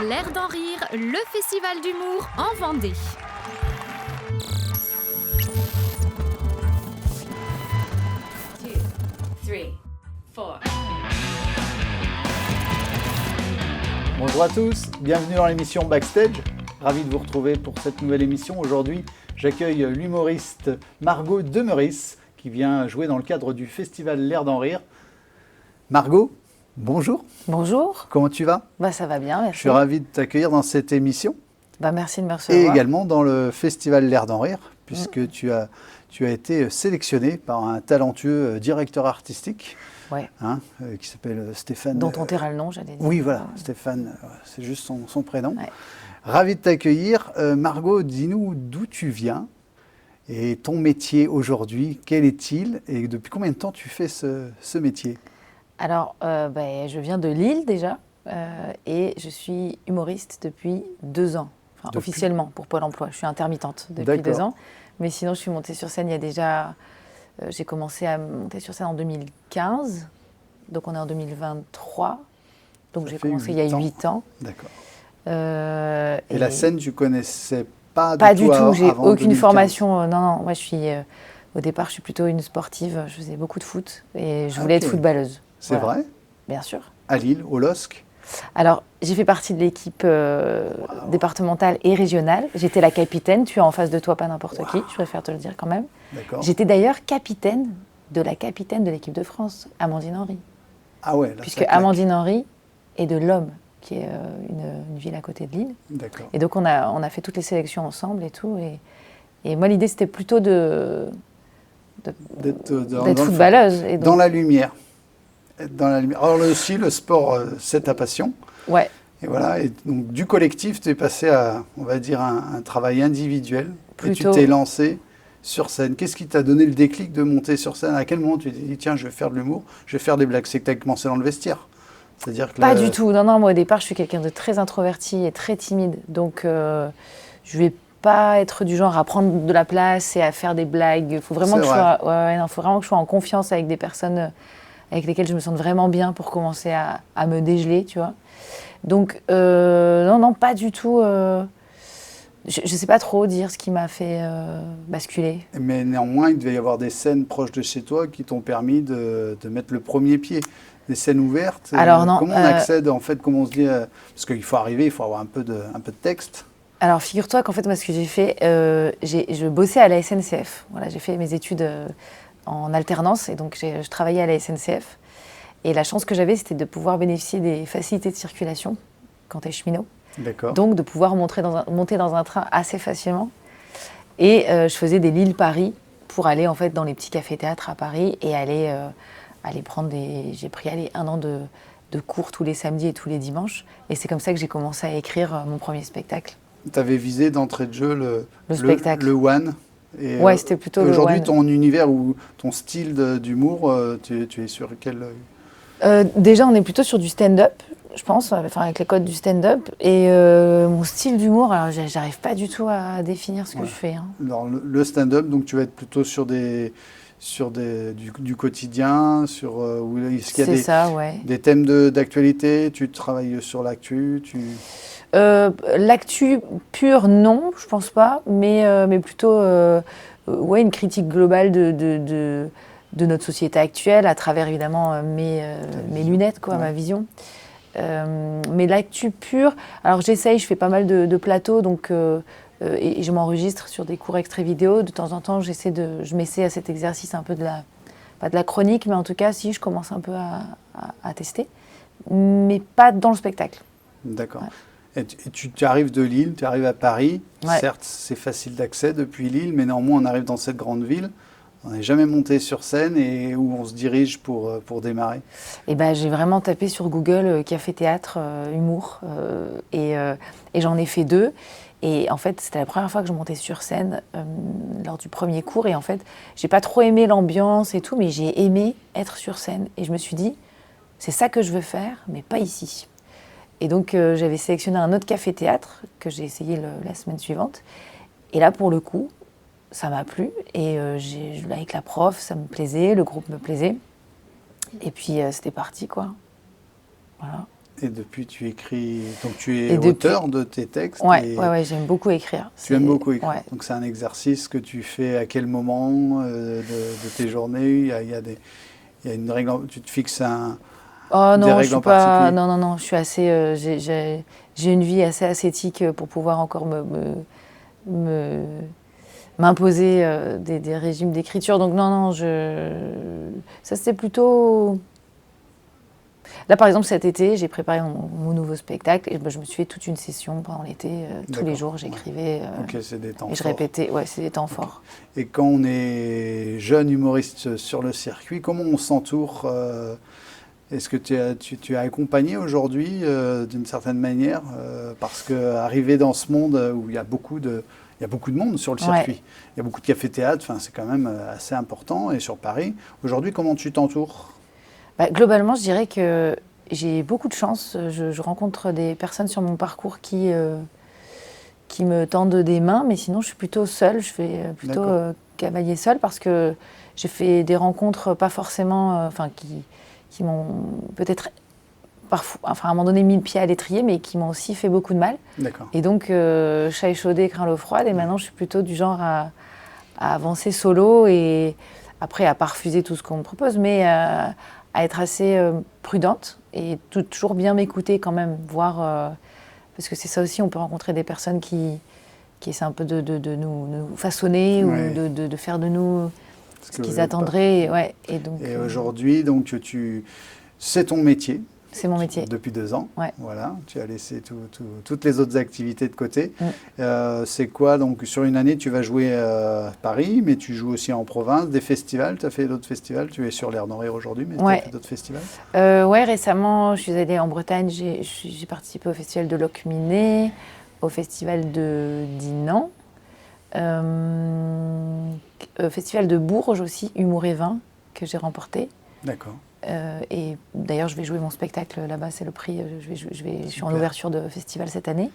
L'air d'en rire, le festival d'humour en Vendée. Two, three, four. Bonjour à tous, bienvenue dans l'émission Backstage. Ravi de vous retrouver pour cette nouvelle émission. Aujourd'hui, j'accueille l'humoriste Margot Demeris qui vient jouer dans le cadre du festival L'air d'en rire. Margot, bonjour. Bonjour. Comment tu vas ? Ça va bien, merci. Je suis ravi de t'accueillir dans cette émission. Merci de me recevoir. Et également dans le festival L'air d'en rire, puisque tu as été sélectionné par un talentueux directeur artistique. Ouais. Qui s'appelle Stéphane. Dont on taira le nom, j'allais dire. Oui, voilà, Stéphane, c'est juste son prénom. Ouais. Ravi de t'accueillir. Margot, dis-nous d'où tu viens et ton métier aujourd'hui, quel est-il et depuis combien de temps tu fais ce métier ? Alors, je viens de Lille déjà et je suis humoriste depuis 2 ans, officiellement pour Pôle emploi. Je suis intermittente depuis 2 ans, mais sinon je suis montée sur scène il y a déjà... j'ai commencé à monter sur scène en 2015, donc on est en 2023, donc j'ai commencé il y a 8 ans. D'accord. Et la scène, tu connaissais pas du tout, j'ai aucune 2015. Formation. Non, moi je suis... au départ, je suis plutôt une sportive, je faisais beaucoup de foot et je voulais être footballeuse. C'est vrai ? Bien sûr. À Lille, au LOSC ? Alors, j'ai fait partie de l'équipe départementale et régionale. J'étais la capitaine, tu as en face de toi pas n'importe qui, je préfère te le dire quand même. D'accord. J'étais d'ailleurs capitaine de l'équipe de France, Amandine Henry. Ah ouais, là, puisque Amandine Henry est de l'Homme, qui est une ville à côté de Lille. D'accord. Et donc on a fait toutes les sélections ensemble et tout. Et moi, l'idée, c'était plutôt d'être footballeuse. Et donc, dans la lumière. Alors aussi, le sport, c'est ta passion. Ouais. Et voilà. Et donc, du collectif, tu es passé à, on va dire, un travail individuel. Plutôt. Et tu t'es lancé sur scène. Qu'est-ce qui t'a donné le déclic de monter sur scène ? À quel moment tu t'es dit, tiens, je vais faire de l'humour, je vais faire des blagues ? C'est que tu as commencé dans le vestiaire. C'est-à-dire que Pas du tout. Non, moi, au départ, je suis quelqu'un de très introverti et très timide. Donc, je vais pas être du genre à prendre de la place et à faire des blagues. Il faut vraiment faut vraiment que je sois en confiance avec des personnes avec lesquelles je me sente vraiment bien pour commencer à me dégeler, tu vois. Donc, non, pas du tout. Je ne sais pas trop dire ce qui m'a fait basculer. Mais néanmoins, il devait y avoir des scènes proches de chez toi qui t'ont permis de mettre le premier pied. Des scènes ouvertes. Alors, non, comment on accède, en fait, comment on se dit... parce qu'il faut arriver, il faut avoir un peu de texte. Alors, figure-toi qu'en fait, moi, ce que j'ai fait, je bossais à la SNCF. Voilà, j'ai fait mes études en alternance et donc je travaillais à la SNCF. Et la chance que j'avais, c'était de pouvoir bénéficier des facilités de circulation quand tu es cheminot. D'accord. Donc, de pouvoir monter dans un train assez facilement. Et je faisais des Lille-Paris pour aller, en fait, dans les petits cafés-théâtres à Paris et aller prendre des... J'ai pris 1 an de cours tous les samedis et tous les dimanches. Et c'est comme ça que j'ai commencé à écrire mon premier spectacle. Tu avais visé d'entrée de jeu le spectacle. Le one. Et ouais, c'était plutôt le one. Aujourd'hui, ton univers ou ton style d'humour, tu es sur quel... Déjà, on est plutôt sur du stand-up, je pense, avec les codes du stand-up. Et mon style d'humour, alors j'arrive pas du tout à définir ce que je fais. Alors, le stand-up, donc tu vas être plutôt sur du quotidien, est-ce qu'il y a des thèmes d'actualité, tu travailles sur l'actu, l'actu pure, non, je pense pas, mais plutôt une critique globale de notre société actuelle, à travers évidemment mes lunettes, ma vision. Mais l'actu pure, alors j'essaye, je fais pas mal de plateaux, donc, et je m'enregistre sur des courts extraits vidéo. De temps en temps, je m'essaie à cet exercice un peu pas de la chronique, mais en tout cas, si, je commence un peu à tester, mais pas dans le spectacle. D'accord. Ouais. Et tu arrives de Lille, tu arrives à Paris. Ouais. Certes, c'est facile d'accès depuis Lille, mais néanmoins, on arrive dans cette grande ville. On n'est jamais monté sur scène et où on se dirige pour démarrer. Et j'ai vraiment tapé sur Google café-théâtre, humour, et j'en ai fait 2. Et en fait, c'était la première fois que je montais sur scène lors du premier cours. Et en fait, j'ai pas trop aimé l'ambiance et tout, mais j'ai aimé être sur scène. Et je me suis dit, c'est ça que je veux faire, mais pas ici. Et donc, j'avais sélectionné un autre café-théâtre que j'ai essayé la semaine suivante. Et là, pour le coup, ça m'a plu. Et avec la prof, ça me plaisait, le groupe me plaisait. Et puis, c'était parti, quoi. Voilà. Et depuis, tu écris, donc tu es Et depuis- auteur de tes textes. Ouais, et j'aime beaucoup écrire. Tu aimes beaucoup écrire. Ouais. Donc c'est un exercice que tu fais à quel moment de tes journées? Il y a une règle, tu te fixes Oh des non, je règles suis en pas. particulier? Non, je suis assez. J'ai une vie assez ascétique pour pouvoir encore m'imposer des régimes d'écriture. Donc non, ça c'était plutôt. Là, par exemple, cet été, j'ai préparé mon nouveau spectacle et je me suis fait toute une session pendant l'été. Tous D'accord, les jours, j'écrivais Ok, c'est des temps et je forts. répétais. Ouais, c'est des temps forts. Et quand on est jeune humoriste sur le circuit, comment on s'entoure? Est-ce que tu as accompagné aujourd'hui d'une certaine manière? Parce qu'arriver dans ce monde où il y a beaucoup de monde sur le circuit, il y a beaucoup de cafés-théâtres, enfin, c'est quand même assez important, et sur Paris. Aujourd'hui, comment tu t'entoures? Bah, globalement, je dirais que j'ai beaucoup de chance. Je rencontre des personnes sur mon parcours qui me tendent des mains, mais sinon, je suis plutôt seule. Je fais plutôt D'accord. cavalier seul parce que j'ai fait des rencontres pas forcément, qui m'ont peut-être parfois, enfin, à un moment donné, mis le pied à l'étrier, mais qui m'ont aussi fait beaucoup de mal. D'accord. Et donc, chat échaudé, craint l'eau froide. Et maintenant, je suis plutôt du genre à avancer solo et après, à pas refuser tout ce qu'on me propose, mais à être assez prudente et toujours bien m'écouter quand même, voir... parce que c'est ça aussi, on peut rencontrer des personnes qui essaient un peu de nous façonner Ouais. ou de faire de nous Ce ce que vous qu'ils voulez pas. attendraient. Ouais, et donc, Et aujourd'hui, donc, c'est ton métier. c'est mon métier. Depuis 2 ans. Ouais. Voilà, tu as laissé toutes les autres activités de côté. Mm. C'est quoi, donc sur une année, tu vas jouer à Paris, mais tu joues aussi en province, des festivals, tu as fait d'autres festivals, tu es sur l'Air d'en Rire aujourd'hui, mais tu Ouais. as fait d'autres festivals? Ouais, récemment, je suis allée en Bretagne, j'ai participé au festival de Locminé, au festival de Dinan, festival de Bourges aussi, Humour et Vin, que j'ai remporté. D'accord. Et d'ailleurs, je vais jouer mon spectacle là-bas, c'est le prix. Je suis en Super. ouverture de festival cette année.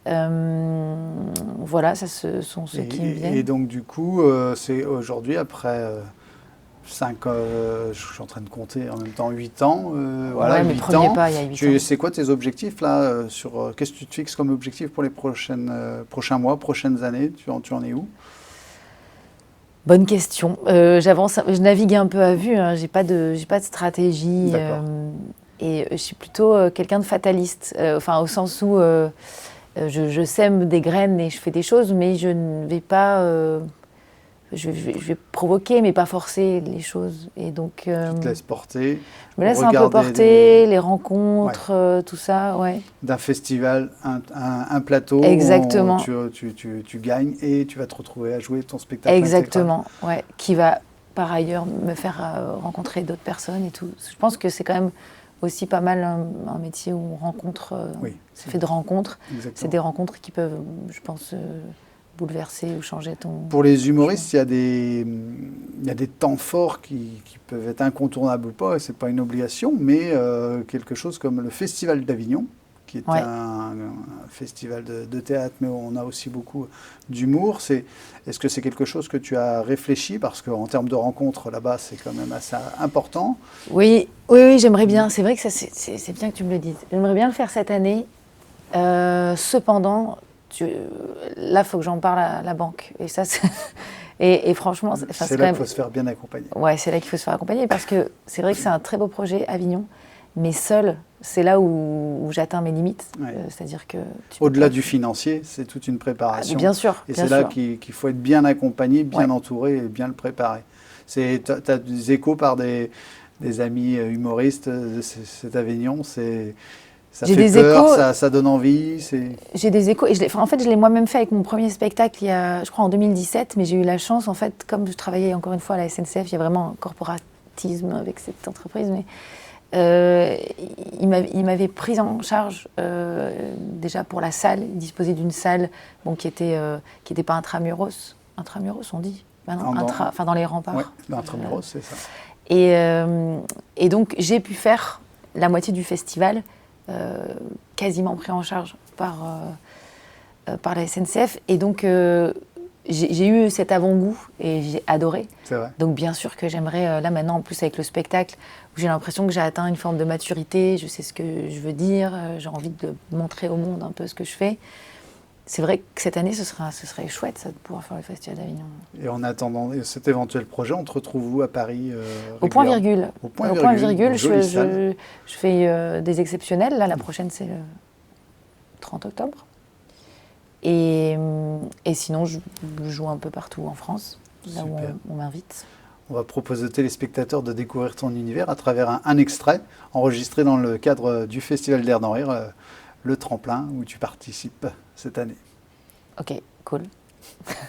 Voilà, ce sont ceux qui me viennent. Et donc du coup, c'est aujourd'hui, après 5, je suis en train de compter en même temps, 8 ans, voilà, Ouais, mes 8 premiers ans. pas, il y a 8 ans. C'est quoi tes objectifs là qu'est-ce que tu te fixes comme objectif pour les prochains mois, prochaines années? Tu en es où? Bonne question. J'avance, je navigue un peu à vue. Hein, j'ai pas de stratégie. D'accord. Et je suis plutôt quelqu'un de fataliste. Enfin, au sens où je sème des graines et je fais des choses, mais je ne vais pas. Je vais provoquer, mais pas forcer les choses. Et donc, Tu te laisses porter. je me laisse un peu regarder porter, les rencontres, tout ça, ouais. d'un festival, un plateau. Exactement. Où tu gagnes et tu vas te retrouver à jouer ton spectacle Exactement, ouais. Qui va par ailleurs me faire rencontrer d'autres personnes et tout. Je pense que c'est quand même aussi pas mal un métier où on rencontre, Oui, c'est fait de rencontres. Exactement. C'est des rencontres qui peuvent, je pense, bouleverser ou changer ton... Pour les humoristes, il y a des temps forts qui peuvent être incontournables ou pas, et c'est pas une obligation, mais quelque chose comme le Festival d'Avignon, qui est Ouais. un festival de théâtre, mais on a aussi beaucoup d'humour. Est-ce que c'est quelque chose que tu as réfléchi? Parce qu'en termes de rencontres, là-bas, c'est quand même assez important. Oui, j'aimerais bien. C'est vrai que c'est bien que tu me le dises. J'aimerais bien le faire cette année. Cependant, là, il faut que j'en parle à la banque. Et ça, et franchement, C'est quand là même... qu'il faut se faire bien accompagner. Ouais, c'est là qu'il faut se faire accompagner parce que c'est vrai que c'est un très beau projet, Avignon, mais seul, c'est là où j'atteins mes limites. Ouais. C'est-à dire que... Au-delà du financier, c'est toute une préparation. Bien sûr. Et bien c'est là sûr. qu'il faut être bien accompagné, bien Ouais. entouré et bien le préparer. Tu as des échos par des amis humoristes de cet Avignon, ça J'ai fait des peur, échos. ça donne envie. J'ai des échos. Et en fait, je l'ai moi-même fait avec mon premier spectacle, je crois en 2017, mais j'ai eu la chance, en fait, comme je travaillais encore une fois à la SNCF, il y a vraiment un corporatisme avec cette entreprise, mais il m'avait prise en charge déjà pour la salle, il disposait d'une salle qui était pas intramuros. Intramuros, on dit? Ben non, enfin dans les remparts. Oui, l'intramuros, c'est ça. Et donc, j'ai pu faire la moitié du festival quasiment pris en charge par la SNCF. Et donc, j'ai eu cet avant-goût et j'ai adoré. C'est vrai. Donc bien sûr que j'aimerais, là maintenant en plus avec le spectacle, où j'ai l'impression que j'ai atteint une forme de maturité, je sais ce que je veux dire, j'ai envie de montrer au monde un peu ce que je fais. C'est vrai que cette année, ce serait chouette ça, de pouvoir faire le Festival d'Avignon. Et en attendant cet éventuel projet, on te retrouve où à Paris Au point virgule. Au point virgule, Je fais des exceptionnels. Là, la prochaine, c'est le 30 octobre. Et sinon, je joue un peu partout en France, là où on m'invite. On va proposer aux téléspectateurs de découvrir ton univers à travers un extrait enregistré dans le cadre du Festival d'Air d'en Rire, le tremplin où tu participes cette année. Ok, cool.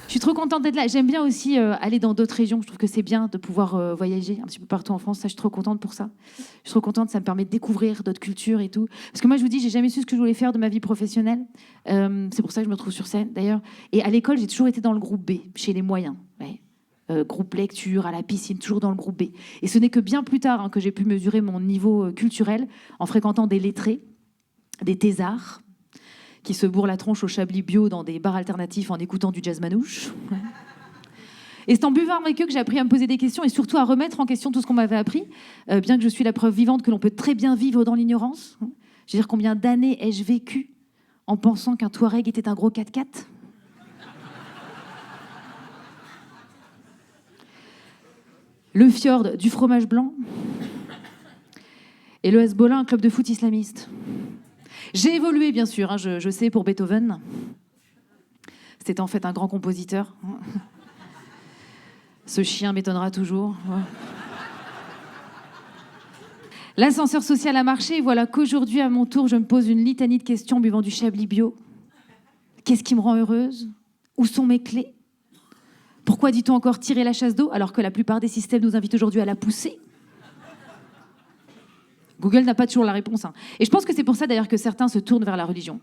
Je suis trop contente d'être là. J'aime bien aussi aller dans d'autres régions. Je trouve que c'est bien de pouvoir voyager un petit peu partout en France. Ça, je suis trop contente pour ça. Je suis trop contente. Ça me permet de découvrir d'autres cultures et tout. Parce que moi, je vous dis, j'ai jamais su ce que je voulais faire de ma vie professionnelle. C'est pour ça que je me trouve sur scène, d'ailleurs. Et à l'école, j'ai toujours été dans le groupe B, chez les moyens. Ouais. Groupe lecture, à la piscine, toujours dans le groupe B. Et ce n'est que bien plus tard que j'ai pu mesurer mon niveau culturel en fréquentant des lettrés, des thésards, qui se bourrent la tronche au Chablis bio dans des bars alternatifs en écoutant du jazz manouche. Et c'est en buvant avec eux que j'ai appris à me poser des questions et surtout à remettre en question tout ce qu'on m'avait appris, bien que je suis la preuve vivante que l'on peut très bien vivre dans l'ignorance. Je veux dire, combien d'années ai-je vécu en pensant qu'un Touareg était un gros 4x4 ? Le Fjord, du fromage blanc. Et le Hezbollah, un club de foot islamiste. J'ai évolué, bien sûr, je sais, pour Beethoven. C'était en fait un grand compositeur. Ce chien m'étonnera toujours. L'ascenseur social a marché, et voilà qu'aujourd'hui, à mon tour, je me pose une litanie de questions buvant du Chablis bio. Qu'est-ce qui me rend heureuse ? Où sont mes clés ? Pourquoi dit-on encore tirer la chasse d'eau alors que la plupart des systèmes nous invitent aujourd'hui à la pousser ? Google n'a pas toujours la réponse. Et je pense que c'est pour ça d'ailleurs que certains se tournent vers la religion,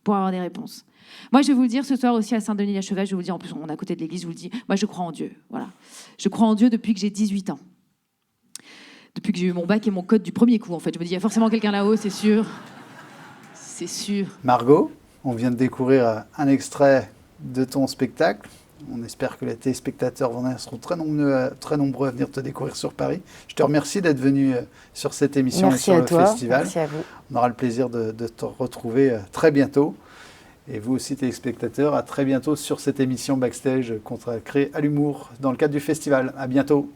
pour avoir des réponses. Moi, je vais vous le dire ce soir aussi à Saint-Denis-la-Cheval, je vais vous le dire, en plus on est à côté de l'église, je vous le dis, moi je crois en Dieu. Voilà. Je crois en Dieu depuis que j'ai 18 ans. Depuis que j'ai eu mon bac et mon code du premier coup, en fait. Je me dis, il y a forcément quelqu'un là-haut, c'est sûr. C'est sûr. Margot, on vient de découvrir un extrait de ton spectacle. On espère que les téléspectateurs seront très nombreux à venir te découvrir sur Paris. Je te remercie d'être venu sur cette émission et sur le festival. Merci à vous. On aura le plaisir de te retrouver très bientôt. Et vous aussi, téléspectateurs, à très bientôt sur cette émission Backstage consacrée à l'humour dans le cadre du festival. À bientôt.